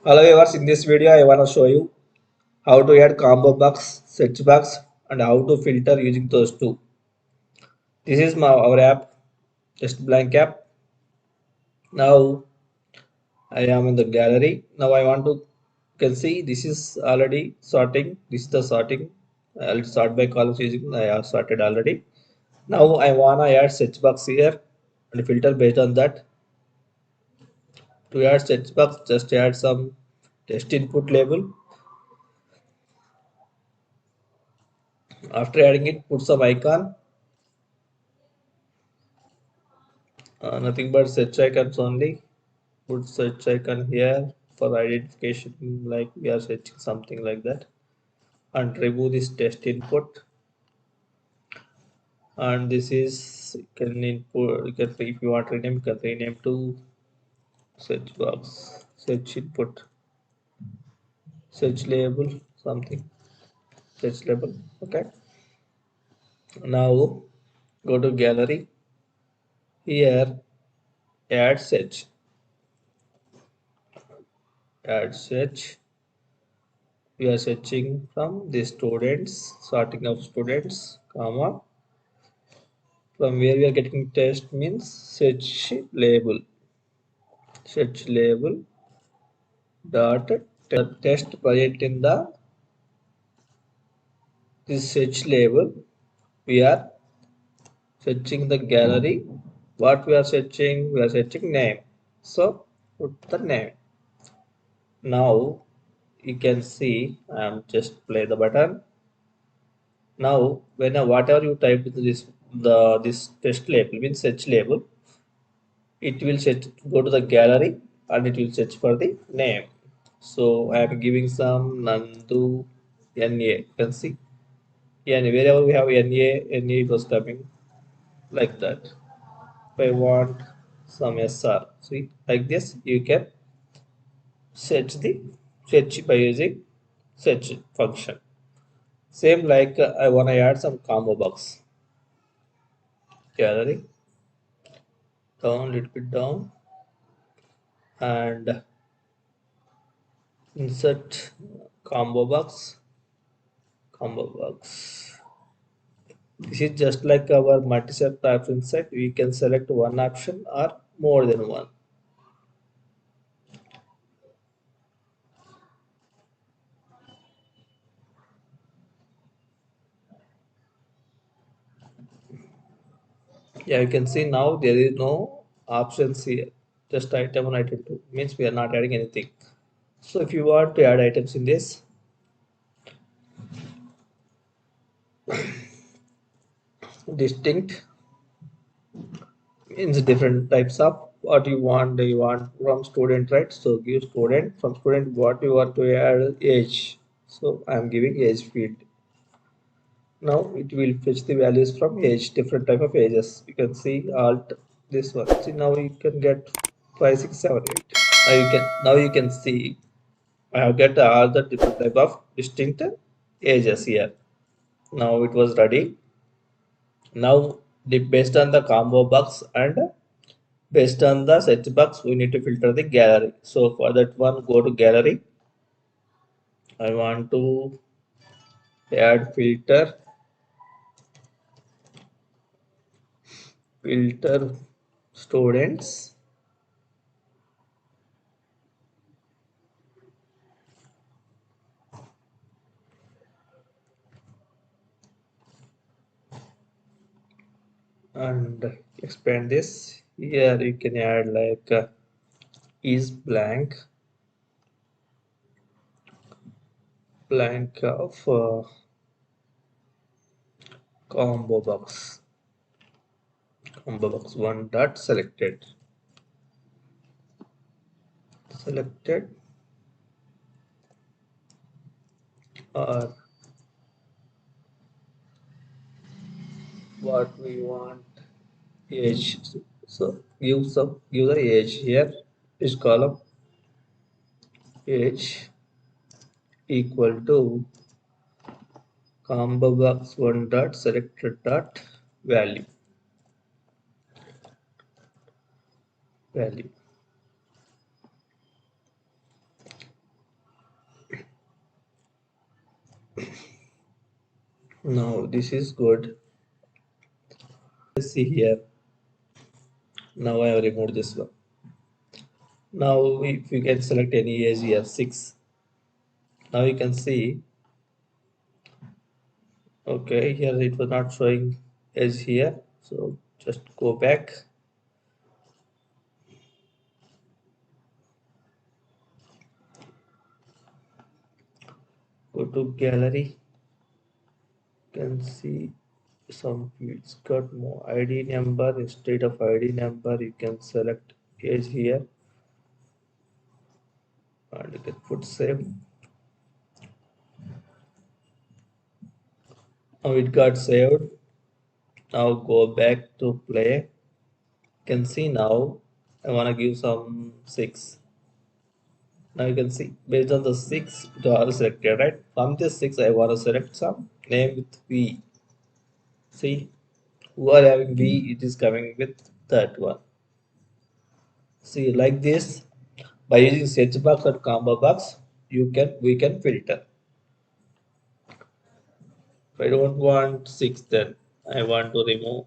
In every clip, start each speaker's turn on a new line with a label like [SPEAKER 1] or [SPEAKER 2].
[SPEAKER 1] Hello viewers, in this video I want to show you how to add combo box, search box and how to filter using those two. This is our app, just blank app. Now I am in the gallery. Now I want to, you can see this is already sorting. This is the sorting. I'll sort by columns using, I have sorted already. Now I want to add search box here and filter based on that. To add search box, just add some test input label. After adding it, put some icon. Nothing but search icons only. Put search icon here for identification, like we are searching something like that, and remove this test input. And this is, you can input, you can, if you want to rename, you can rename to search box, search input, search label, something, search label. Okay, now go to gallery. Here add search, add search. We are searching from the students, sorting of students, comma. From where we are getting test means search label dot test present in the this search label. We are searching the gallery. What we are searching? We are searching name. So put the name. Now you can see I am just play the button. Now when whatever you type into this test label means search label, it will search, go to the gallery and it will search for the name. So I am giving some Nandu NA. You can see NA, wherever we have NA it was coming like that. If I want some SR, see like this, you can search by using search function. Same like I want to add some combo box. Gallery down, little bit down, and insert combo box. Combo box. This is just like our multi-set option set. We can select one option or more than one. Yeah, you can see now there is no options here. Just item 1, item 2. Means we are not adding anything. So if you want to add items in this, distinct means different types of what you want. You want from student, right? So give student, from student what you want to add age. So I am giving age field. Now it will fetch the values from age, different type of ages. You can see alt this one. See now you can get 5, 6, 7, 8. Now you can see I have get all the different type of distinct ages here. Now it was ready. Now based on the combo box and based on the search box, we need to filter the gallery. So for that one, go to gallery. I want to add filter students. And expand this. Here you can add like is blank of combo box one dot selected or what we want age. So give the age here, this column age equal to combo box one dot selected dot value. Now this is good. Let's see here. Now I have removed this one. Now if you can select any age here, 6. Now you can see, okay, here it was not showing age here. So just go back. Go to gallery. You can see some fields got more ID number. Instead of ID number, you can select age here and you can put save. Now it got saved. Now go back to play. You can see now I want to give some 6. Now you can see based on the 6 it was selected, right? From this 6 I want to select some name with V. See, who are having V, it is coming with that one. See, like this, by using search box or combo box, we can filter. If I don't want 6, then I want to remove.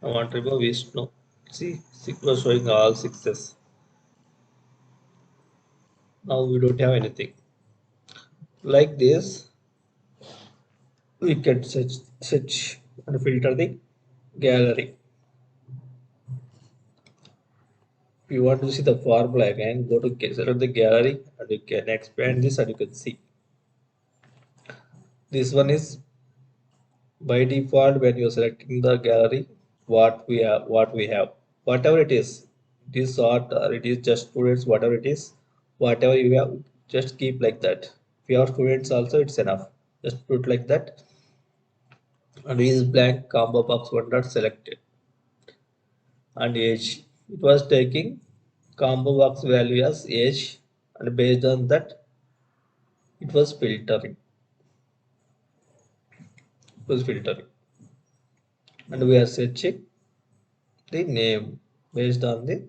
[SPEAKER 1] I want to remove Vishnu. See, 6 was showing all 6s. Now we don't have anything. Like this, we can search and filter the gallery. If you want to see the formula again, go to select the gallery and you can expand this and you can see. This one is by default when you're selecting the gallery, what we have, whatever it is, it is short or it is just students, whatever it is, whatever you have, just keep like that. If you have students also, it's enough. Just put like that and is blank combo box one dot selected and age. It was taking combo box value as age and based on that it was filtering. It was filtering and we are searching the name based on the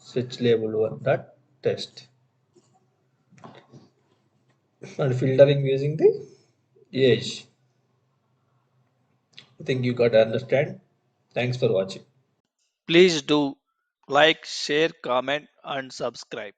[SPEAKER 1] search label one dot test and filtering using the age. I think you got to understand. Thanks for watching.
[SPEAKER 2] Please do like, share, comment, and subscribe.